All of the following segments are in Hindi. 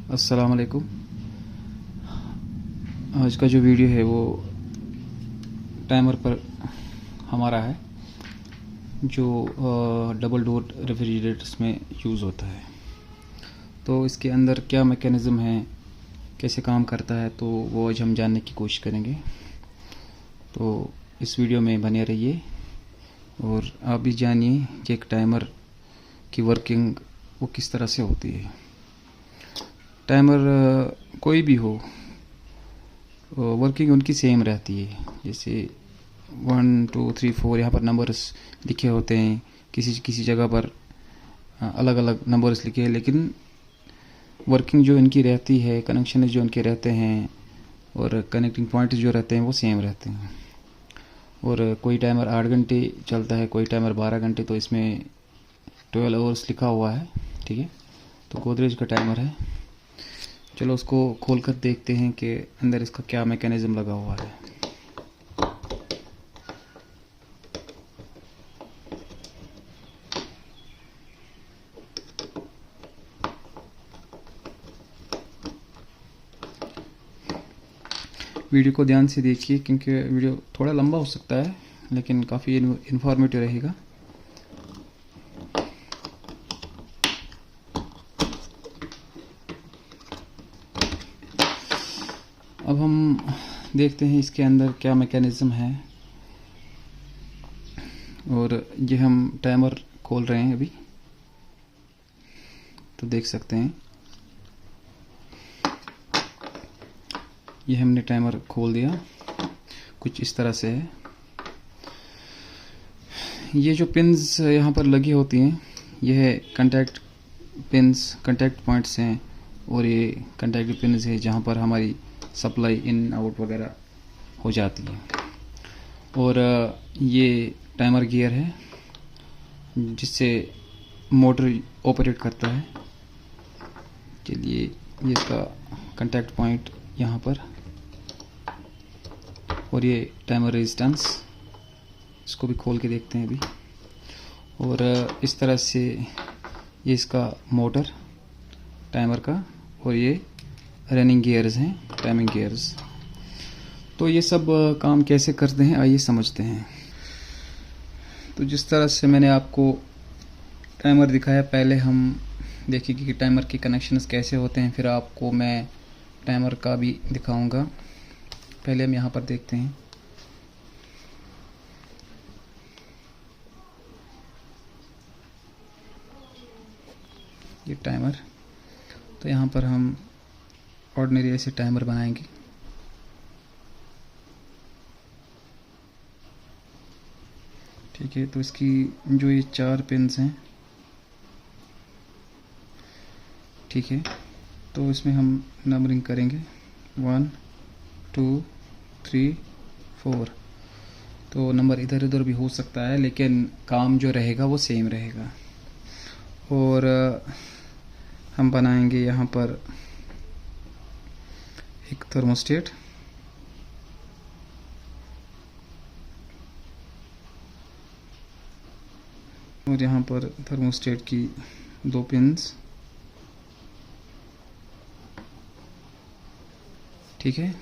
अस्सलाम वालेकुम। आज का जो वीडियो है वो टाइमर पर हमारा है, जो डबल डोर रेफ्रिजरेटर्स में यूज़ होता है। तो इसके अंदर क्या मैकेनिज़्म है, कैसे काम करता है, तो वो आज हम जानने की कोशिश करेंगे। तो इस वीडियो में बने रहिए और आप भी जानिए कि एक टाइमर की वर्किंग वो किस तरह से होती है। टाइमर कोई भी हो, वर्किंग उनकी सेम रहती है। जैसे 1 2 3 4 यहाँ पर नंबर्स लिखे होते हैं, किसी किसी जगह पर अलग अलग नंबर्स लिखे हैं, लेकिन वर्किंग जो इनकी रहती है, कनेक्शन जो इनके रहते हैं और कनेक्टिंग पॉइंट्स जो रहते हैं वो सेम रहते हैं। और कोई टाइमर 8 घंटे चलता है, कोई टाइमर 12 घंटे, तो इसमें 12 आवर्स लिखा हुआ है। ठीक है, तो गोदरेज का टाइमर है। चलो उसको खोल कर देखते हैं कि अंदर इसका क्या मैकेनिज़्म लगा हुआ है। वीडियो को ध्यान से देखिए क्योंकि वीडियो थोड़ा लंबा हो सकता है, लेकिन काफ़ी इन्फॉर्मेटिव रहेगा। अब हम देखते हैं इसके अंदर क्या मैकेनिज़्म है। और ये हम टाइमर खोल रहे हैं अभी, तो देख सकते हैं ये हमने टाइमर खोल दिया। कुछ इस तरह से है। ये जो पिन्स यहाँ पर लगी होती हैं, यह कंटैक्ट पिन्स, कंटैक्ट पॉइंट्स हैं। और ये कंटैक्ट पिन्स है जहाँ पर हमारी सप्लाई इन आउट वगैरह हो जाती है। और ये टाइमर गियर है जिससे मोटर ऑपरेट करता है। चलिए, ये इसका कंटैक्ट पॉइंट यहाँ पर, और ये टाइमर रेजिस्टेंस, इसको भी खोल के देखते हैं अभी। और इस तरह से ये इसका मोटर टाइमर का, और ये रनिंग गियर्स हैं, टाइमिंग गियर्स। तो ये सब काम कैसे करते हैं आइए समझते हैं। तो जिस तरह से मैंने आपको टाइमर दिखाया, पहले हम देखेंगे कि टाइमर के कनेक्शंस कैसे होते हैं, फिर आपको मैं टाइमर का भी दिखाऊंगा। पहले हम यहाँ पर देखते हैं। ये टाइमर, तो यहाँ पर हम ऑर्डिनरी ऐसे टाइमर बनाएंगे। ठीक है, तो इसकी जो ये 4 पिन्स हैं, ठीक है, तो इसमें हम नंबरिंग करेंगे 1 2 3 4। तो नंबर इधर उधर भी हो सकता है, लेकिन काम जो रहेगा वो सेम रहेगा। और हम बनाएंगे यहाँ पर एक थर्मोस्टेट, और यहाँ पर थर्मोस्टेट की 2 पिन्स। ठीक है,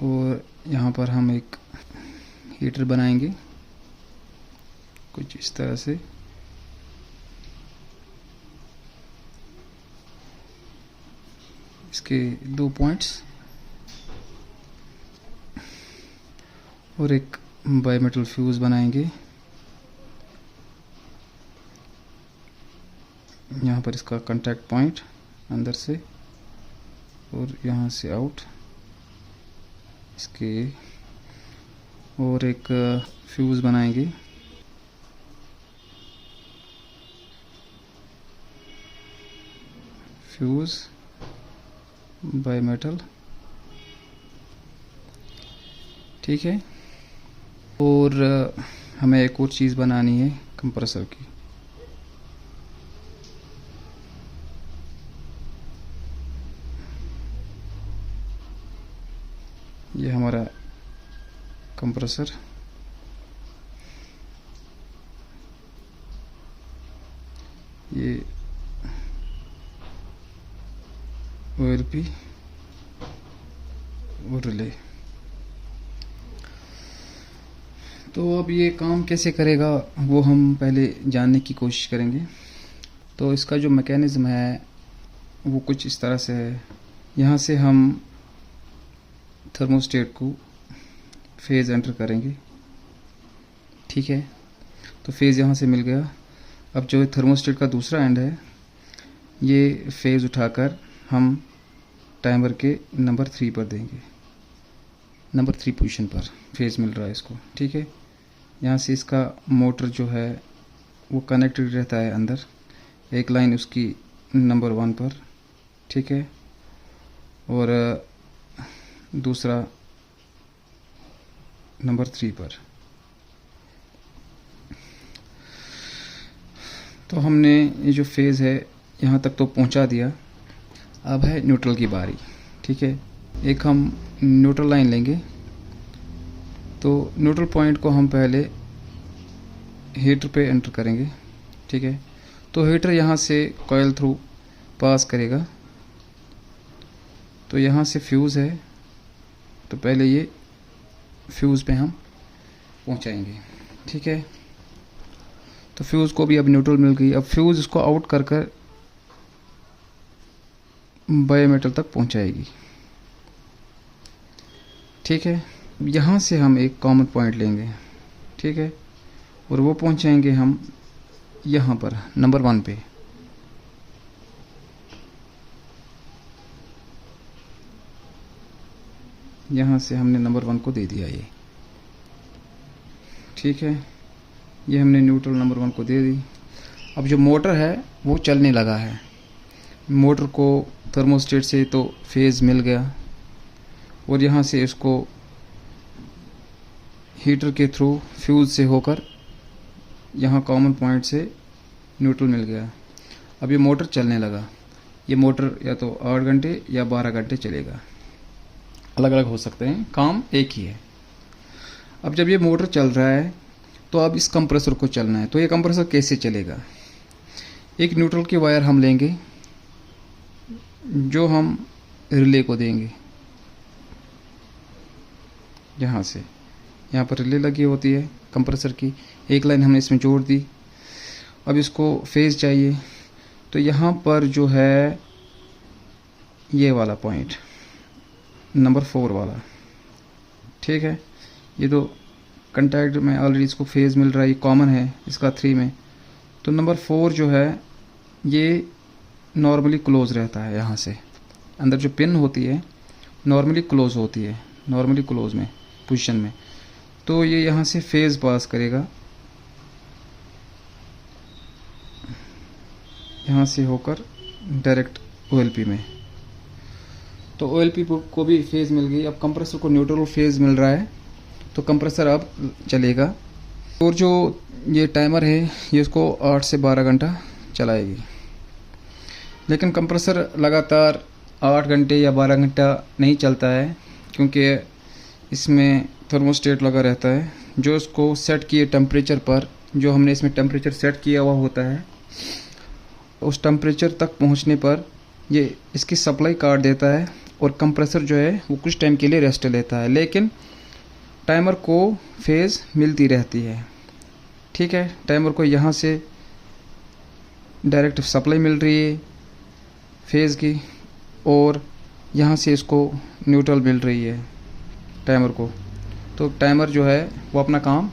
और यहाँ पर हम एक हीटर बनाएंगे कुछ इस तरह से। इसके 2 पॉइंट्स और एक बायोमेटल फ्यूज बनाएंगे। यहाँ पर इसका कांटेक्ट पॉइंट अंदर से और यहाँ से आउट इसके, और एक फ्यूज बनाएंगे। फ्यूज बायोमेटल, ठीक है। और हमें एक और चीज़ बनानी है कंप्रेसर की। ये हमारा कंप्रेसर, ये OLP और रिले। तो अब ये काम कैसे करेगा वो हम पहले जानने की कोशिश करेंगे। तो इसका जो मैकेनिज़्म है वो कुछ इस तरह से है। यहाँ से हम थर्मोस्टेट को फेज़ एंटर करेंगे, ठीक है। तो फेज़ यहाँ से मिल गया। अब जो थर्मोस्टेट का दूसरा एंड है ये फेज़ उठाकर हम टाइमर के नंबर 3 पर देंगे। नंबर 3 पोजीशन पर फेज़ मिल रहा है इसको, ठीक है। यहाँ से इसका मोटर जो है वो कनेक्टेड रहता है अंदर, एक लाइन उसकी नंबर 1 पर, ठीक है, और दूसरा नंबर 3 पर। तो हमने ये जो फेज़ है यहाँ तक तो पहुँचा दिया। अब है न्यूट्रल की बारी, ठीक है। एक हम न्यूट्रल लाइन लेंगे। तो न्यूट्रल पॉइंट को हम पहले हीटर पे एंटर करेंगे, ठीक है। तो हीटर यहाँ से कॉइल थ्रू पास करेगा। तो यहाँ से फ्यूज़ है, तो पहले ये फ्यूज़ पे हम पहुँचाएंगे, ठीक है। तो फ्यूज़ को भी अब न्यूट्रल मिल गई। अब फ्यूज़ इसको आउट कर कर बायोमीटर तक पहुँचाएगी, ठीक है। यहाँ से हम एक कॉमन पॉइंट लेंगे, ठीक है, और वो पहुँचाएंगे हम यहाँ पर नंबर 1 पे। यहाँ से हमने नंबर 1 को दे दिया ये, ठीक है। ये हमने न्यूट्रल नंबर 1 को दे दी। अब जो मोटर है वो चलने लगा है। मोटर को थर्मोस्टेट से तो फेज़ मिल गया और यहाँ से इसको हीटर के थ्रू फ्यूज़ से होकर यहाँ कॉमन पॉइंट से न्यूट्रल मिल गया। अब ये मोटर चलने लगा। ये मोटर या तो 8 घंटे या 12 घंटे चलेगा, अलग अलग हो सकते हैं, काम एक ही है। अब जब ये मोटर चल रहा है तो अब इस कंप्रेसर को चलना है। तो ये कंप्रेसर कैसे चलेगा? एक न्यूट्रल की वायर हम लेंगे जो हम रिले को देंगे। यहाँ से यहाँ पर रिले लगी होती है कंप्रेसर की, एक लाइन हमने इसमें जोड़ दी। अब इसको फेज़ चाहिए, तो यहाँ पर जो है ये वाला पॉइंट नंबर 4 वाला, ठीक है। ये तो कंटैक्ट में ऑलरेडी इसको फेज़ मिल रहा है, ये कॉमन है इसका 3 में। तो नंबर 4 जो है ये नॉर्मली क्लोज रहता है। यहाँ से अंदर जो पिन होती है नॉर्मली क्लोज होती है, नॉर्मली क्लोज में पोजीशन में। तो ये यहाँ से फेज़ पास करेगा, यहाँ से होकर डायरेक्ट OLP में। तो OLP को भी फेज़ मिल गई। अब कंप्रेसर को न्यूट्रल फेज़ मिल रहा है, तो कंप्रेसर अब चलेगा। और जो ये टाइमर है ये इसको 8 से 12 घंटा चलाएगी। लेकिन कंप्रेसर लगातार 8 घंटे या 12 घंटा नहीं चलता है, क्योंकि इसमें थर्मोस्टेट लगा रहता है जो इसको सेट किए टेम्परेचर पर, जो हमने इसमें टेम्परेचर सेट किया हुआ होता है, उस टेम्परेचर तक पहुंचने पर ये इसकी सप्लाई काट देता है और कंप्रेसर जो है वो कुछ टाइम के लिए रेस्ट लेता है। लेकिन टाइमर को फेज़ मिलती रहती है, ठीक है। टाइमर को यहाँ से डायरेक्ट सप्लाई मिल रही है फेज़ की, और यहाँ से इसको न्यूट्रल मिल रही है टाइमर को। तो टाइमर जो है वो अपना काम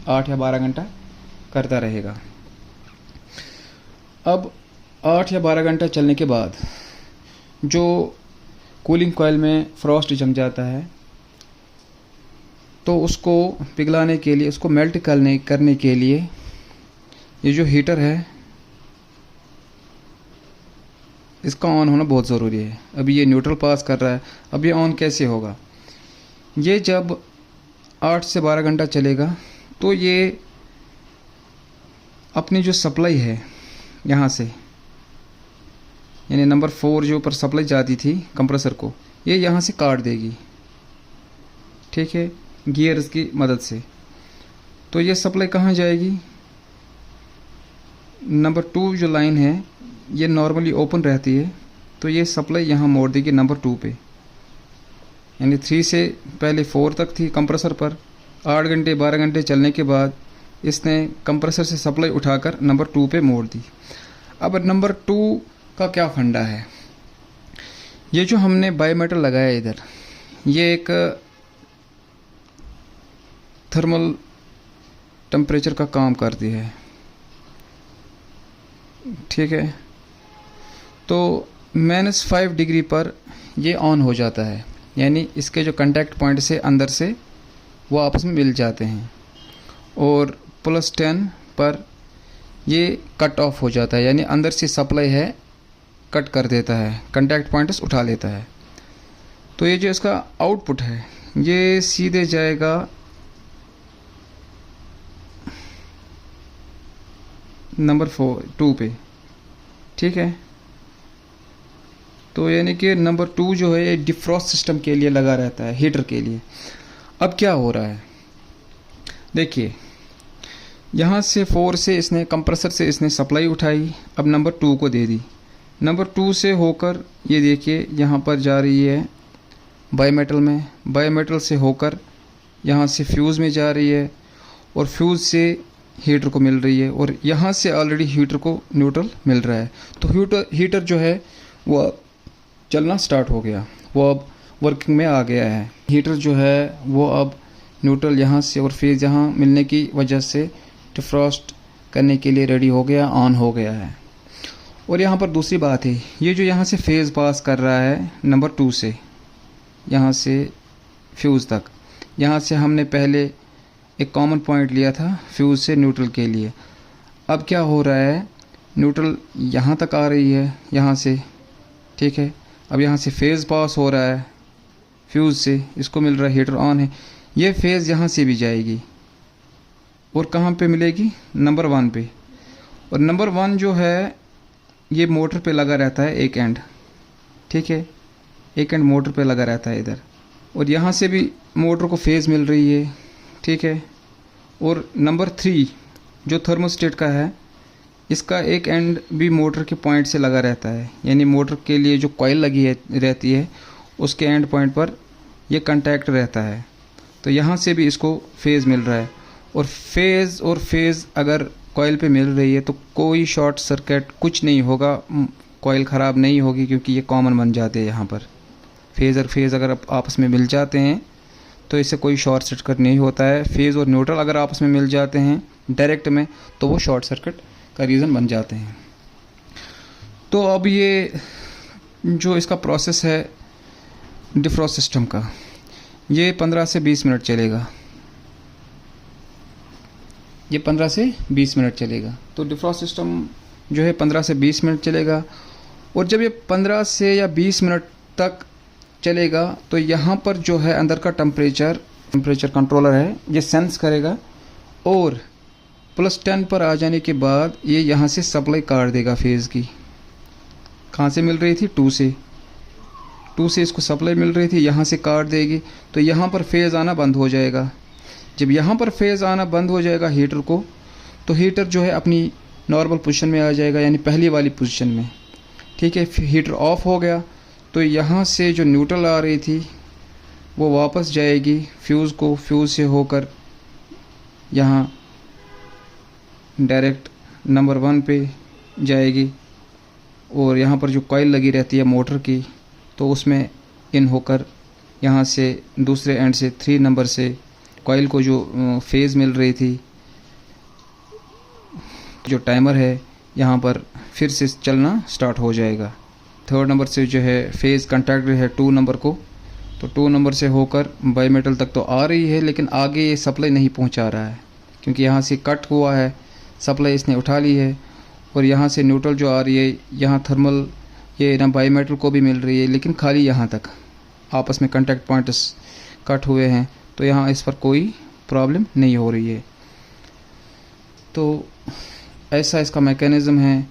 8 या 12 घंटा करता रहेगा। अब 8 या 12 घंटा चलने के बाद जो कूलिंग कॉइल में फ्रॉस्ट जम जाता है, तो उसको पिघलाने के लिए, उसको मेल्ट करने के लिए ये जो हीटर है इसका ऑन होना बहुत ज़रूरी है। अभी ये न्यूट्रल पास कर रहा है, अब ये ऑन कैसे होगा? ये जब 8 से 12 घंटा चलेगा तो ये अपनी जो सप्लाई है यहाँ से, यानी नंबर 4 जो ऊपर सप्लाई जाती थी कंप्रेसर को, ये यहाँ से काट देगी, ठीक है, गियर्स की मदद से। तो ये सप्लाई कहाँ जाएगी? नंबर 2 जो लाइन है ये नॉर्मली ओपन रहती है, तो ये सप्लाई यहाँ मोड़ देगी नंबर 2 पे, यानी 3 से पहले 4 तक थी कंप्रेसर पर। 8 घंटे 12 घंटे चलने के बाद इसने कंप्रेसर से सप्लाई उठाकर नंबर 2 पे मोड़ दी। अब नंबर 2 का क्या फंडा है, ये जो हमने बायोमेटल लगाया इधर, ये एक थर्मल टेम्परेचर का काम करती है, ठीक है। तो -5 डिग्री पर ये ऑन हो जाता है, यानी इसके जो कांटेक्ट पॉइंट से अंदर से वो आपस में मिल जाते हैं, और +10 पर ये कट ऑफ हो जाता है, यानी अंदर से सप्लाई है कट कर देता है, कांटेक्ट पॉइंट्स उठा लेता है। तो ये जो इसका आउटपुट है ये सीधे जाएगा नंबर 2 पे, ठीक है। तो यानी कि नंबर 2 जो है ये डिफ्रॉस्ट सिस्टम के लिए लगा रहता है, हीटर के लिए। अब क्या हो रहा है, देखिए यहाँ से 4 से इसने कंप्रेसर से इसने सप्लाई उठाई, अब नंबर 2 को दे दी। नंबर 2 से होकर ये देखिए यहाँ पर जा रही है बायोमेटल में, बायोमेटल से होकर यहाँ से फ्यूज़ में जा रही है, और फ्यूज़ से हीटर को मिल रही है, और यहाँ से ऑलरेडी हीटर को न्यूट्रल मिल रहा है। तो हीटर जो है वो चलना स्टार्ट हो गया, वो अब वर्किंग में आ गया है। हीटर जो है वो अब न्यूट्रल यहाँ से और फेज़ यहाँ मिलने की वजह से डिफ्रॉस्ट करने के लिए रेडी हो गया, ऑन हो गया है। और यहाँ पर दूसरी बात है, ये जो यहाँ से फेज़ पास कर रहा है नंबर 2 से यहाँ से फ्यूज़ तक, यहाँ से हमने पहले एक कॉमन पॉइंट लिया था फ्यूज़ से न्यूट्रल के लिए। अब क्या हो रहा है, न्यूट्रल यहाँ तक आ रही है यहाँ से, ठीक है। अब यहाँ से फेज़ पास हो रहा है फ्यूज़ से, इसको मिल रहा है, हीटर ऑन है। ये फेज़ यहाँ से भी जाएगी और कहाँ पे मिलेगी, नंबर 1 पे। और नंबर 1 जो है ये मोटर पे लगा रहता है एक एंड, ठीक है, एक एंड मोटर पे लगा रहता है इधर, और यहाँ से भी मोटर को फेज़ मिल रही है, ठीक है। और नंबर 3 जो थर्मोस्टेट का है, इसका एक एंड भी मोटर के पॉइंट से लगा रहता है, यानी मोटर के लिए जो कॉइल लगी रहती है उसके एंड पॉइंट पर यह कांटेक्ट रहता है। तो यहाँ से भी इसको फेज़ मिल रहा है, और फेज़ अगर कॉइल पे मिल रही है तो कोई शॉर्ट सर्किट कुछ नहीं होगा, कॉइल ख़राब नहीं होगी, क्योंकि ये कॉमन बन जाते हैं यहाँ पर। फेज़ अगर आपस में मिल जाते हैं तो इससे कोई शॉर्ट सर्किट नहीं होता है। फेज़ और न्यूट्रल अगर आपस में मिल जाते हैं डायरेक्ट में तो वो शॉर्ट सर्किट का रीज़न बन जाते हैं। तो अब ये जो इसका प्रोसेस है डिफ्रॉस्ट सिस्टम का, ये 15 से 20 मिनट चलेगा, ये 15 से 20 मिनट चलेगा। तो डिफ्रॉस्ट सिस्टम जो है 15 से 20 मिनट चलेगा, और जब ये 15 से या 20 मिनट तक चलेगा तो यहाँ पर जो है अंदर का टेम्परेचर कंट्रोलर है, ये सेंस करेगा, और +10 पर आ जाने के बाद ये यहाँ से सप्लाई काट देगा फेज़ की। कहाँ से मिल रही थी, 2 से इसको सप्लाई मिल रही थी, यहाँ से काट देगी, तो यहाँ पर फेज़ आना बंद हो जाएगा। जब यहाँ पर फेज़ आना बंद हो जाएगा हीटर को, तो हीटर जो है अपनी नॉर्मल पोजीशन में आ जाएगा, यानी पहली वाली पोजीशन में, ठीक है। हीटर ऑफ हो गया तो यहाँ से जो न्यूट्रल आ रही थी वो वापस जाएगी फ्यूज़ से होकर यहाँ डायरेक्ट नंबर 1 पे जाएगी, और यहाँ पर जो कॉइल लगी रहती है मोटर की तो उसमें इन होकर यहाँ से दूसरे एंड से 3 नंबर से कॉइल को जो फेज़ मिल रही थी, जो टाइमर है यहाँ पर फिर से चलना स्टार्ट हो जाएगा। 3rd नंबर से जो है फेज़ कॉन्टैक्ट है 2 नंबर को, तो 2 नंबर से होकर बायोमेटल तक तो आ रही है, लेकिन आगे ये सप्लाई नहीं पहुँचा रहा है, क्योंकि यहाँ से कट हुआ है, सप्लाई इसने उठा ली है। और यहाँ से न्यूट्रल जो आ रही है, यहाँ थर्मल ये ना बायोमेटल को भी मिल रही है, लेकिन खाली यहाँ तक आपस में कांटेक्ट पॉइंट्स कट हुए हैं, तो यहाँ इस पर कोई प्रॉब्लम नहीं हो रही है। तो ऐसा इसका मैकेनिज़्म है।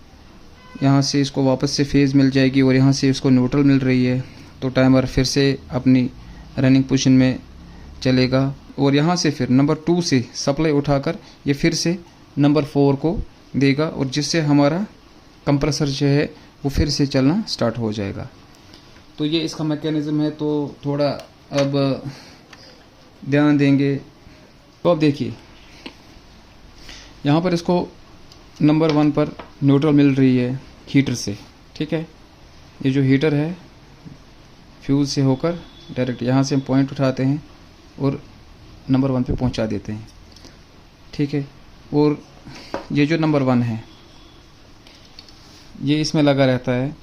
यहाँ से इसको वापस से फेज़ मिल जाएगी और यहाँ से इसको न्यूट्रल मिल रही है, तो टाइमर फिर से अपनी रनिंग पोजीशन में चलेगा, और यहाँ से फिर नंबर 2 से सप्लाई उठाकर ये फिर से नंबर 4 को देगा, और जिससे हमारा कंप्रेसर जो है वो फिर से चलना स्टार्ट हो जाएगा। तो ये इसका मैकेनिज़्म है। तो थोड़ा अब ध्यान देंगे। तो अब देखिए यहाँ पर इसको नंबर 1 पर न्यूट्रल मिल रही है हीटर से, ठीक है। ये जो हीटर है फ्यूज़ से होकर डायरेक्ट यहाँ से हम पॉइंट उठाते हैं और नंबर 1 पे पहुँचा देते हैं, ठीक है। और ये जो नंबर 1 है ये इसमें लगा रहता है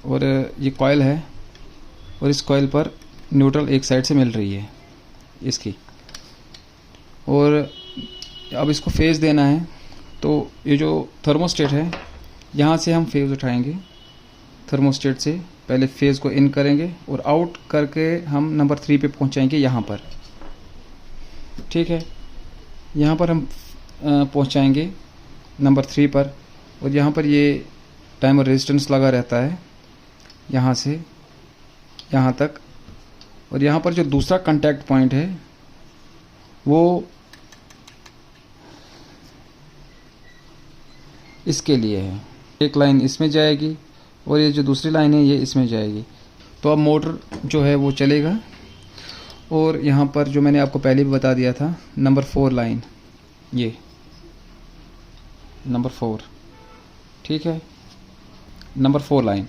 और ये कॉइल है और इस कॉइल पर न्यूट्रल एक साइड से मिल रही है इसकी। और अब इसको फेज़ देना है तो ये जो थर्मोस्टेट है यहाँ से हम फेज़ उठाएंगे। थर्मोस्टेट से पहले फेज़ को इन करेंगे और आउट करके हम नंबर 3 पे पहुँचाएंगे यहाँ पर, ठीक है। यहाँ पर हम पहुँचाएंगे नंबर 3 पर और यहाँ पर ये टाइमर रेजिस्टेंस लगा रहता है यहाँ से यहाँ तक। और यहाँ पर जो दूसरा कांटेक्ट पॉइंट है वो इसके लिए है। एक लाइन इसमें जाएगी और ये जो दूसरी लाइन है ये इसमें जाएगी। तो अब मोटर जो है वो चलेगा। और यहाँ पर जो मैंने आपको पहले भी बता दिया था नंबर 4 लाइन, ये नंबर 4, ठीक है। नंबर 4 लाइन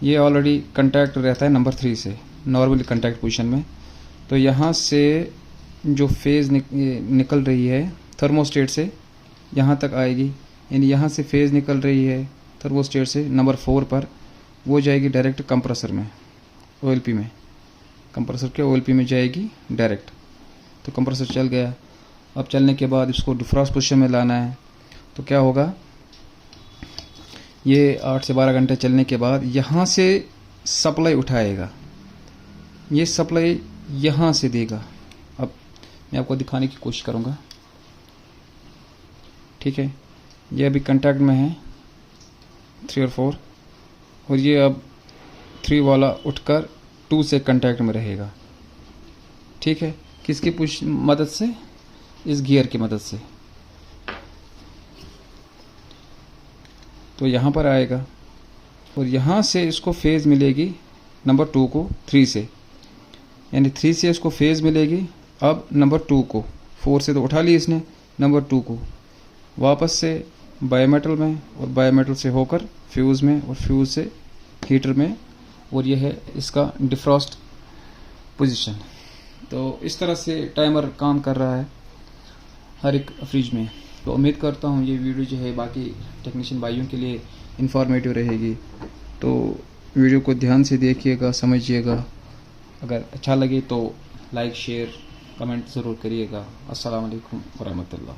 ये ऑलरेडी कांटेक्ट रहता है नंबर 3 से नॉर्मली कांटेक्ट पोजीशन में। तो यहाँ से जो फेज़ निकल रही है थर्मोस्टेट से यहाँ तक आएगी, यानी यहाँ से फेज़ निकल रही है थर्मोस्टेट से नंबर 4 पर, वो जाएगी डायरेक्ट कंप्रेसर में, OLP में, कंप्रेसर के OLP में जाएगी डायरेक्ट। तो कंप्रेसर चल गया। अब चलने के बाद इसको डिफ्रॉस्ट पोजीशन में लाना है। तो क्या होगा, ये 8 से 12 घंटे चलने के बाद यहाँ से सप्लाई उठाएगा, ये सप्लाई यहाँ से देगा। अब मैं आपको दिखाने की कोशिश करूँगा, ठीक है। ये अभी कांटेक्ट में है 3 और 4 और ये अब 3 वाला उठकर 2 से कांटेक्ट में रहेगा, ठीक है। किसकी मदद से, इस गियर की मदद से। तो यहाँ पर आएगा और यहाँ से इसको फेज़ मिलेगी नंबर 2 को 3 से, यानी 3 से इसको फेज़ मिलेगी। अब नंबर 2 को 4 से तो उठा ली इसने, नंबर 2 को वापस से बायोमेटल में और बायोमेटल से होकर फ्यूज़ में और फ्यूज़ से हीटर में। और यह है इसका डिफ्रॉस्ट पोजीशन। तो इस तरह से टाइमर काम कर रहा है हर एक फ्रिज में। तो उम्मीद करता हूँ ये वीडियो जो है बाकी टेक्नीशियन भाइयों के लिए इंफॉर्मेटिव रहेगी। तो वीडियो को ध्यान से देखिएगा, समझिएगा। अगर अच्छा लगे तो लाइक, शेयर, कमेंट ज़रूर करिएगा। अस्सलाम वालेकुम वरहमतुल्लाह।